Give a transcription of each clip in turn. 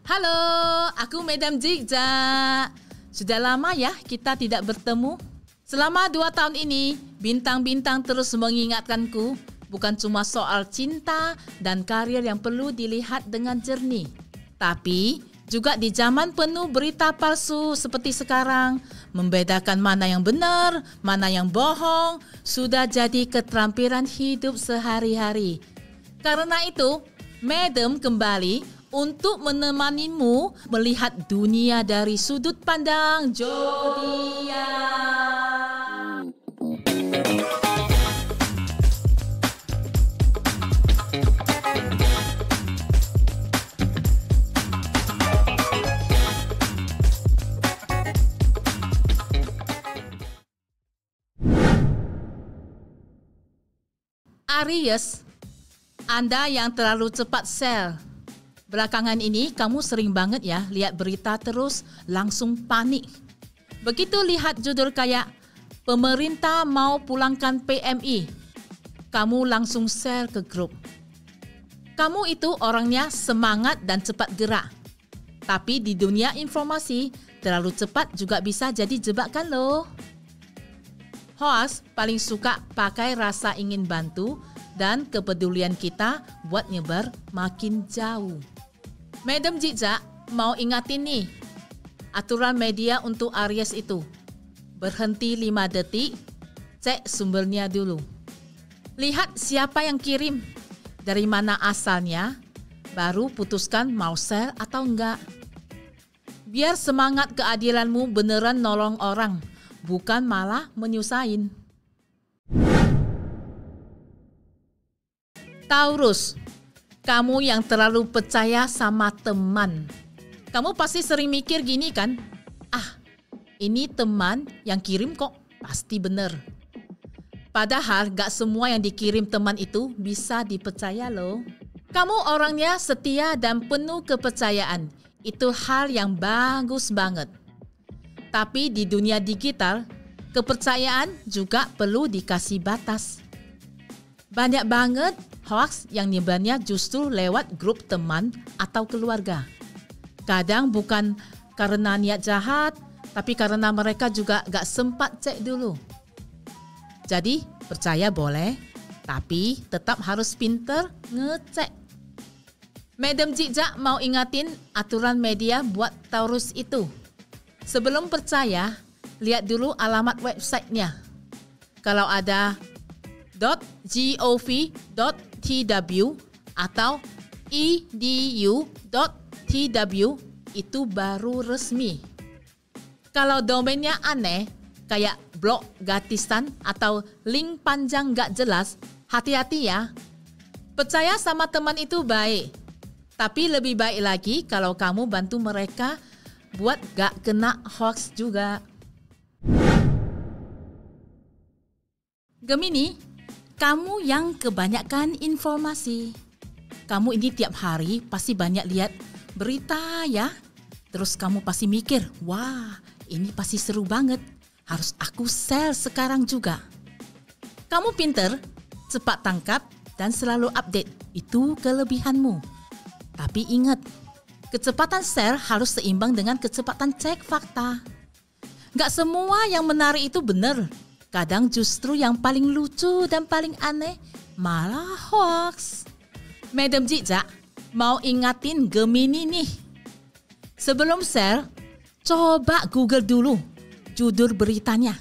Halo, aku Madam Zigzag. Sudah lama ya kita tidak bertemu. Selama 2 tahun ini, bintang-bintang terus mengingatkanku bukan cuma soal cinta dan karir yang perlu dilihat dengan jernih. Tapi juga di zaman penuh berita palsu seperti sekarang, membedakan mana yang benar, mana yang bohong, sudah jadi keterampilan hidup sehari-hari. Karena itu, Madam kembali untuk menemanimu melihat dunia dari sudut pandang zodiak. Aries, Anda yang terlalu cepat sell. Belakangan ini kamu sering banget ya lihat berita terus langsung panik. Begitu lihat judul kayak pemerintah mau pulangkan PMI, kamu langsung share ke grup. Kamu itu orangnya semangat dan cepat gerak. Tapi di dunia informasi, terlalu cepat juga bisa jadi jebakan loh. Host paling suka pakai rasa ingin bantu dan kepedulian kita buat nyebar makin jauh. Madam Zigzag mau ingatin nih, aturan media untuk Aries itu. Berhenti 5 detik, cek sumbernya dulu. Lihat siapa yang kirim, dari mana asalnya, baru putuskan mau share atau enggak. Biar semangat keadilanmu beneran nolong orang, bukan malah menyusahin. Taurus, kamu yang terlalu percaya sama teman. Kamu pasti sering mikir gini kan? Ini teman yang kirim kok pasti benar. Padahal gak semua yang dikirim teman itu bisa dipercaya loh. Kamu orangnya setia dan penuh kepercayaan. Itu hal yang bagus banget. Tapi di dunia digital, kepercayaan juga perlu dikasih batas. Banyak banget hoax yang nyebarnya justru lewat grup teman atau keluarga. Kadang bukan karena niat jahat, tapi karena mereka juga gak sempat cek dulu. Jadi percaya boleh, tapi tetap harus pinter ngecek. Madam Zigzag mau ingatin aturan media buat Taurus itu. Sebelum percaya, lihat dulu alamat websitenya. Kalau ada .gov.tw atau edu.tw itu baru resmi. Kalau domainnya aneh, kayak blog gratisan atau link panjang gak jelas, hati-hati ya. Percaya sama teman itu baik, tapi lebih baik lagi kalau kamu bantu mereka buat gak kena hoax juga. Gemini, kamu yang kebanyakan informasi. Kamu ini tiap hari pasti banyak lihat berita ya. Terus kamu pasti mikir, wah ini pasti seru banget. Harus aku share sekarang juga. Kamu pinter, cepat tangkap dan selalu update. Itu kelebihanmu. Tapi ingat, kecepatan share harus seimbang dengan kecepatan cek fakta. Gak semua yang menarik itu benar. Kadang justru yang paling lucu dan paling aneh malah hoax. Madam Zigzag mau ingatin Gemini nih. Sebelum share, coba Google dulu judul beritanya.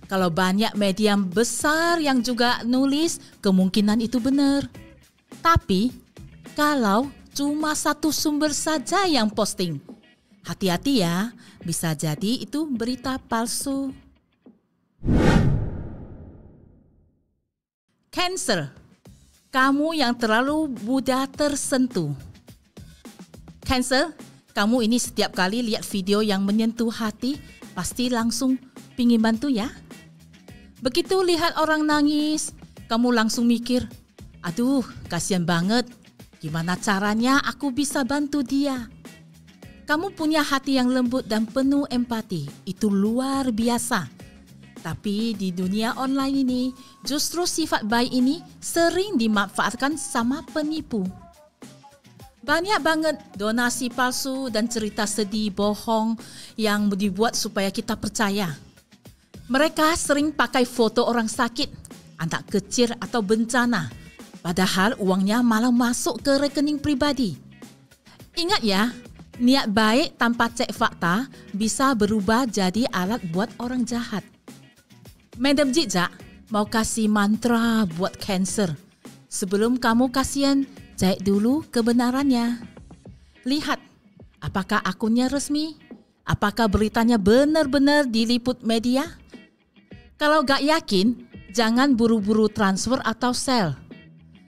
Kalau banyak media besar yang juga nulis, kemungkinan itu benar. Tapi kalau cuma satu sumber saja yang posting, hati-hati ya, bisa jadi itu berita palsu. Cancer, kamu yang terlalu mudah tersentuh. Cancer, kamu ini setiap kali lihat video yang menyentuh hati, pasti langsung pingin bantu ya. Begitu lihat orang nangis, kamu langsung mikir, aduh kasihan banget, gimana caranya aku bisa bantu dia. Kamu punya hati yang lembut dan penuh empati, itu luar biasa. Tapi di dunia online ini, justru sifat baik ini sering dimanfaatkan sama penipu. Banyak banget donasi palsu dan cerita sedih bohong yang dibuat supaya kita percaya. Mereka sering pakai foto orang sakit, anak kecil atau bencana, padahal uangnya malah masuk ke rekening pribadi. Ingat ya, niat baik tanpa cek fakta bisa berubah jadi alat buat orang jahat. Madam Jijak mau kasih mantra buat kanser. Sebelum kamu kasihan, cek dulu kebenarannya. Lihat, apakah akunnya resmi? Apakah beritanya benar-benar diliput media? Kalau gak yakin, jangan buru-buru transfer atau sell.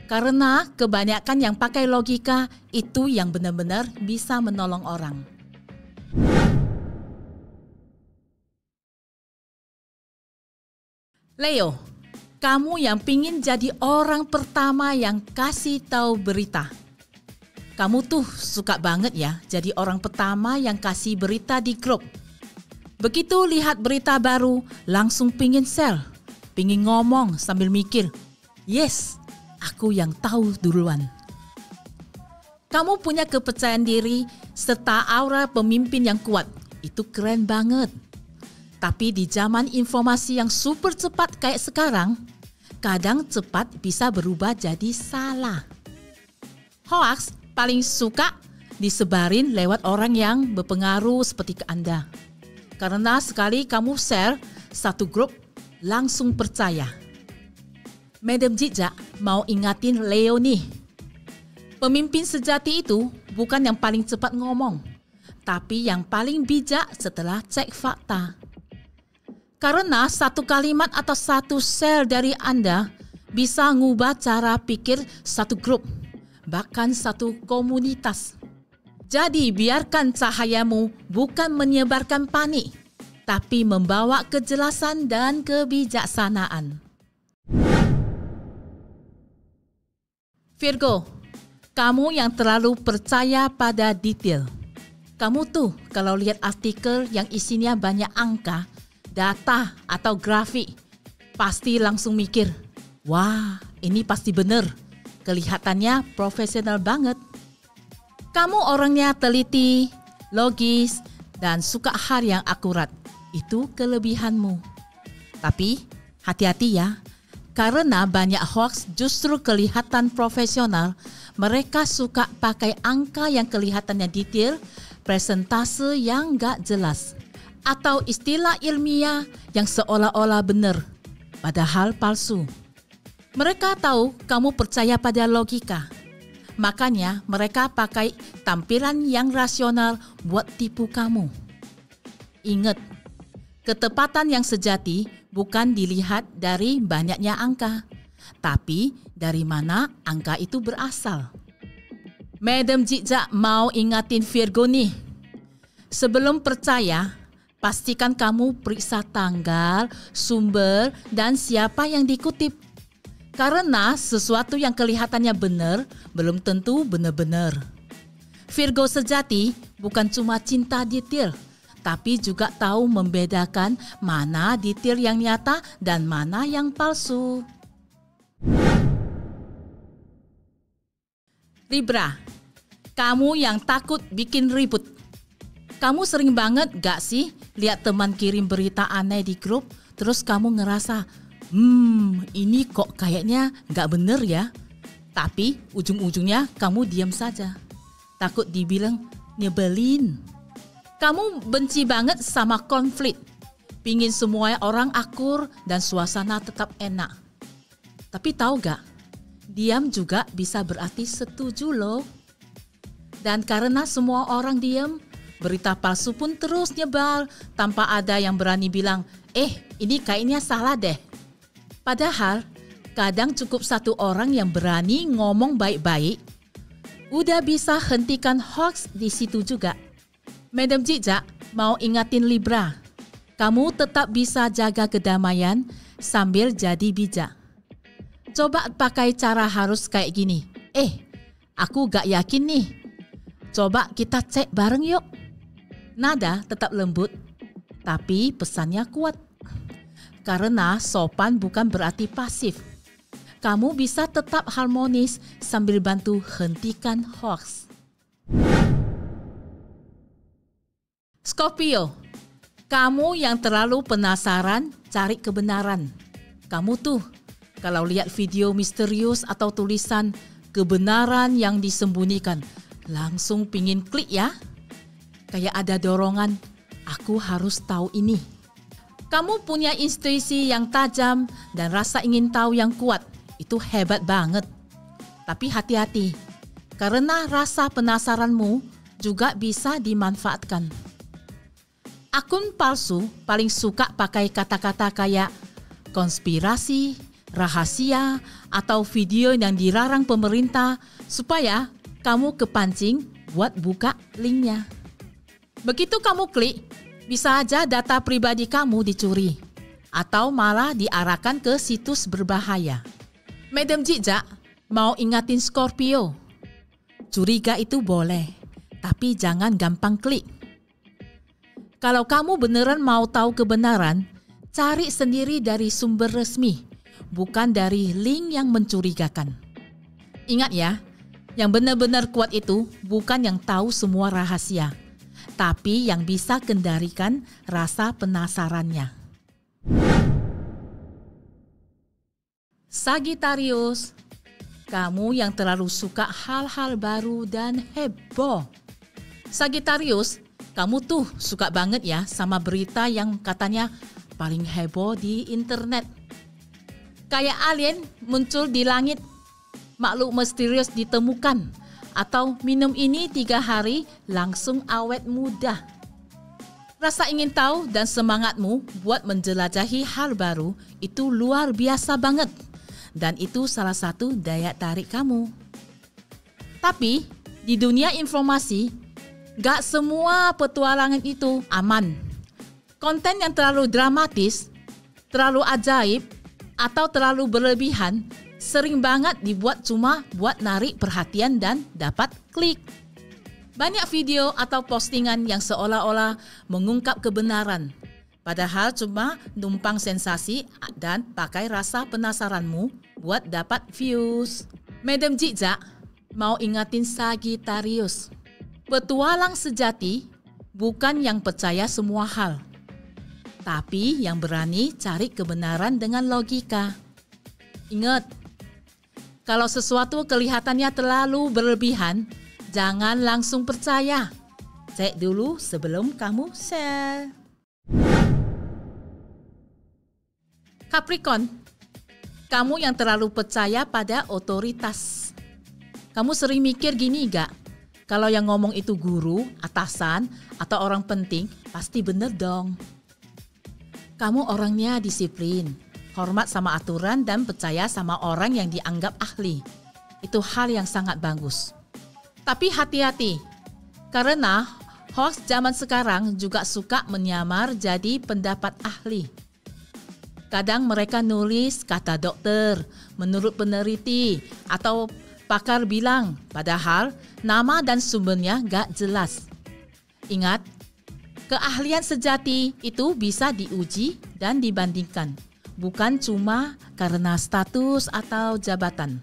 Karena kebanyakan yang pakai logika itu yang benar-benar bisa menolong orang. Leo, kamu yang pingin jadi orang pertama yang kasih tahu berita. Kamu tuh suka banget ya jadi orang pertama yang kasih berita di grup. Begitu lihat berita baru, langsung pingin share, pingin ngomong sambil mikir, yes, aku yang tahu duluan. Kamu punya kepercayaan diri serta aura pemimpin yang kuat, itu keren banget. Tapi di zaman informasi yang super cepat kayak sekarang, kadang cepat bisa berubah jadi salah. Hoax paling suka disebarin lewat orang yang berpengaruh seperti ke Anda. Karena sekali kamu share satu grup, langsung percaya. Madam Jijak mau ingatin Leo nih. Pemimpin sejati itu bukan yang paling cepat ngomong, tapi yang paling bijak setelah cek fakta. Karena satu kalimat atau satu share dari Anda bisa ngubah cara pikir satu grup, bahkan satu komunitas. Jadi biarkan cahayamu bukan menyebarkan panik, tapi membawa kejelasan dan kebijaksanaan. Virgo, kamu yang terlalu percaya pada detail. Kamu tuh kalau lihat artikel yang isinya banyak angka, data atau grafik, pasti langsung mikir, wah ini pasti benar, kelihatannya profesional banget. Kamu orangnya teliti, logis, dan suka hal yang akurat, itu kelebihanmu. Tapi hati-hati ya, karena banyak hoax justru kelihatan profesional, mereka suka pakai angka yang kelihatannya detail, presentase yang gak jelas, atau istilah ilmiah yang seolah-olah benar, padahal palsu. Mereka tahu kamu percaya pada logika, makanya mereka pakai tampilan yang rasional buat tipu kamu. Ingat, ketepatan yang sejati bukan dilihat dari banyaknya angka, tapi dari mana angka itu berasal. Madam Jijak mau ingatin Virgo nih, sebelum percaya, pastikan kamu periksa tanggal, sumber, dan siapa yang dikutip. Karena sesuatu yang kelihatannya benar, belum tentu benar-benar. Virgo sejati bukan cuma cinta detail, tapi juga tahu membedakan mana detail yang nyata dan mana yang palsu. Libra, kamu yang takut bikin ribut. Kamu sering banget gak sih lihat teman kirim berita aneh di grup, terus kamu ngerasa, ini kok kayaknya gak bener ya. Tapi ujung-ujungnya kamu diam saja. Takut dibilang nyebelin. Kamu benci banget sama konflik. Pingin semua orang akur dan suasana tetap enak. Tapi tahu gak, diam juga bisa berarti setuju loh. Dan karena semua orang diam, berita palsu pun terus nyebar tanpa ada yang berani bilang, ini kayaknya salah deh. Padahal, kadang cukup satu orang yang berani ngomong baik-baik, udah bisa hentikan hoax di situ juga. Madam Jijak mau ingatin Libra, kamu tetap bisa jaga kedamaian sambil jadi bijak. Coba pakai cara harus kayak gini, aku gak yakin nih. Coba kita cek bareng yuk. Nada tetap lembut, tapi pesannya kuat. Karena sopan bukan berarti pasif. Kamu bisa tetap harmonis sambil bantu hentikan hoax. Scorpio, kamu yang terlalu penasaran cari kebenaran. Kamu tuh kalau lihat video misterius atau tulisan kebenaran yang disembunyikan, langsung pingin klik ya. Kayak ada dorongan, aku harus tahu ini. Kamu punya intuisi yang tajam dan rasa ingin tahu yang kuat. Itu hebat banget. Tapi hati-hati, karena rasa penasaranmu juga bisa dimanfaatkan. Akun palsu paling suka pakai kata-kata kayak konspirasi, rahasia, atau video yang dilarang pemerintah supaya kamu kepancing buat buka linknya. Begitu kamu klik, bisa aja data pribadi kamu dicuri atau malah diarahkan ke situs berbahaya. Madam Jijak mau ingatin Scorpio, curiga itu boleh, tapi jangan gampang klik. Kalau kamu beneran mau tahu kebenaran, cari sendiri dari sumber resmi, bukan dari link yang mencurigakan. Ingat ya, yang benar-benar kuat itu bukan yang tahu semua rahasia, tapi yang bisa kendalikan rasa penasarannya. Sagittarius, kamu yang terlalu suka hal-hal baru dan heboh. Sagittarius, kamu tuh suka banget ya sama berita yang katanya paling heboh di internet. Kayak alien muncul di langit, makhluk misterius ditemukan, atau minum ini 3 hari langsung awet muda. Rasa ingin tahu dan semangatmu buat menjelajahi hal baru itu luar biasa banget. Dan itu salah satu daya tarik kamu. Tapi di dunia informasi, gak semua petualangan itu aman. Konten yang terlalu dramatis, terlalu ajaib, atau terlalu berlebihan sering banget dibuat cuma buat narik perhatian dan dapat klik. Banyak video atau postingan yang seolah-olah mengungkap kebenaran, padahal cuma numpang sensasi dan pakai rasa penasaranmu buat dapat views. Madam Jijak mau ingatin Sagittarius, petualang sejati bukan yang percaya semua hal, tapi yang berani cari kebenaran dengan logika. Ingat, kalau sesuatu kelihatannya terlalu berlebihan, jangan langsung percaya. Cek dulu sebelum kamu share. Capricorn, kamu yang terlalu percaya pada otoritas. Kamu sering mikir gini gak? Kalau yang ngomong itu guru, atasan, atau orang penting, pasti bener dong. Kamu orangnya disiplin, hormat sama aturan dan percaya sama orang yang dianggap ahli. Itu hal yang sangat bagus. Tapi hati-hati, karena hoax zaman sekarang juga suka menyamar jadi pendapat ahli. Kadang mereka nulis kata dokter, menurut peneliti, atau pakar bilang, padahal nama dan sumbernya gak jelas. Ingat, keahlian sejati itu bisa diuji dan dibandingkan, bukan cuma karena status atau jabatan.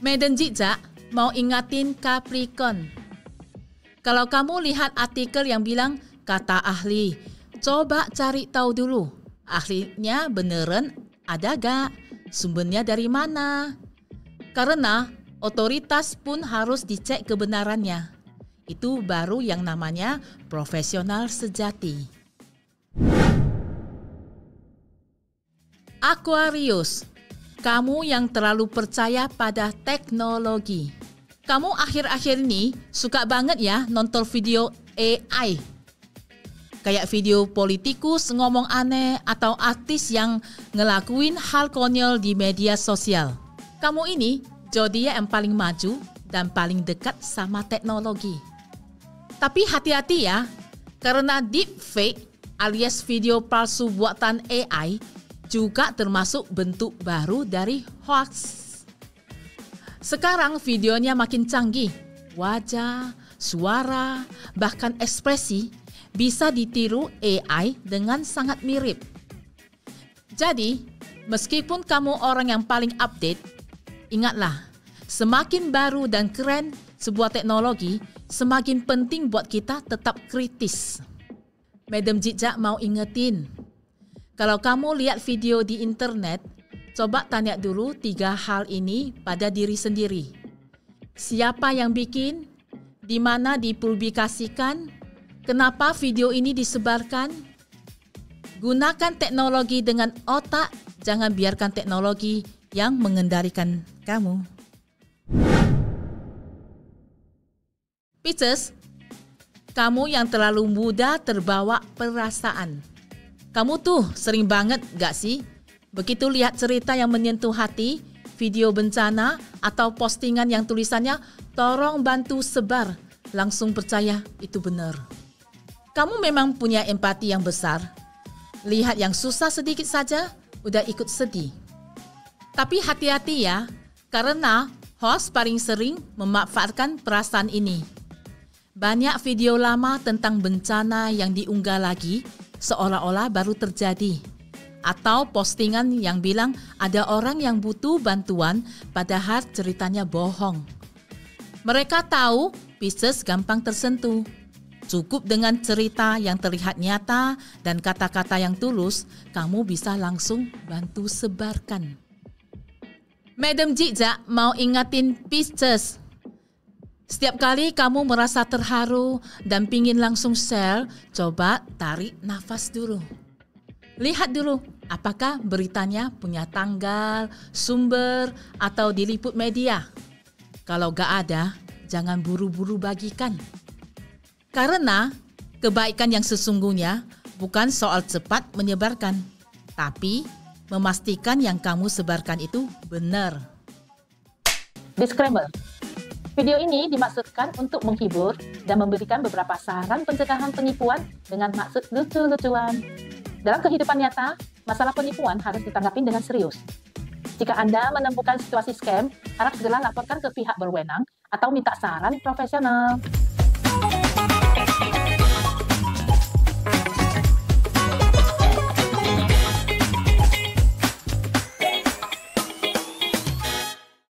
Madam Jijak mau ingatin Capricorn. Kalau kamu lihat artikel yang bilang kata ahli, coba cari tahu dulu. Ahlinya beneran ada gak? Sumbernya dari mana? Karena otoritas pun harus dicek kebenarannya. Itu baru yang namanya profesional sejati. Aquarius, kamu yang terlalu percaya pada teknologi. Kamu akhir-akhir ini suka banget ya nonton video AI. Kayak video politikus ngomong aneh atau artis yang ngelakuin hal konyol di media sosial. Kamu ini zodiak yang paling maju dan paling dekat sama teknologi. Tapi hati-hati ya, karena deepfake alias video palsu buatan AI juga termasuk bentuk baru dari hoax. Sekarang videonya makin canggih, wajah, suara, bahkan ekspresi bisa ditiru AI dengan sangat mirip. Jadi, meskipun kamu orang yang paling update, ingatlah, semakin baru dan keren sebuah teknologi, semakin penting buat kita tetap kritis. Madam Jijak mau ingetin. Kalau kamu lihat video di internet, coba tanya dulu 3 hal ini pada diri sendiri. Siapa yang bikin? Di mana dipublikasikan? Kenapa video ini disebarkan? Gunakan teknologi dengan otak, jangan biarkan teknologi yang mengendalikan kamu. Pisces, kamu yang terlalu mudah terbawa perasaan. Kamu tuh sering banget gak sih? Begitu lihat cerita yang menyentuh hati, video bencana atau postingan yang tulisannya tolong bantu sebar, langsung percaya itu benar. Kamu memang punya empati yang besar. Lihat yang susah sedikit saja, udah ikut sedih. Tapi hati-hati ya, karena host paling sering memanfaatkan perasaan ini. Banyak video lama tentang bencana yang diunggah lagi seolah-olah baru terjadi. Atau postingan yang bilang ada orang yang butuh bantuan padahal ceritanya bohong. Mereka tahu Pisces gampang tersentuh. Cukup dengan cerita yang terlihat nyata dan kata-kata yang tulus, kamu bisa langsung bantu sebarkan. Madam Jijak mau ingatin Pisces. Setiap kali kamu merasa terharu dan pingin langsung share, coba tarik nafas dulu. Lihat dulu, apakah beritanya punya tanggal, sumber, atau diliput media. Kalau gak ada, jangan buru-buru bagikan. Karena kebaikan yang sesungguhnya bukan soal cepat menyebarkan, tapi memastikan yang kamu sebarkan itu benar. Disclaimer. Video ini dimaksudkan untuk menghibur dan memberikan beberapa saran pencegahan penipuan dengan maksud lucu-lucuan. Dalam kehidupan nyata, masalah penipuan harus ditanggapi dengan serius. Jika Anda menemukan situasi scam, harap segera laporkan ke pihak berwenang atau minta saran profesional.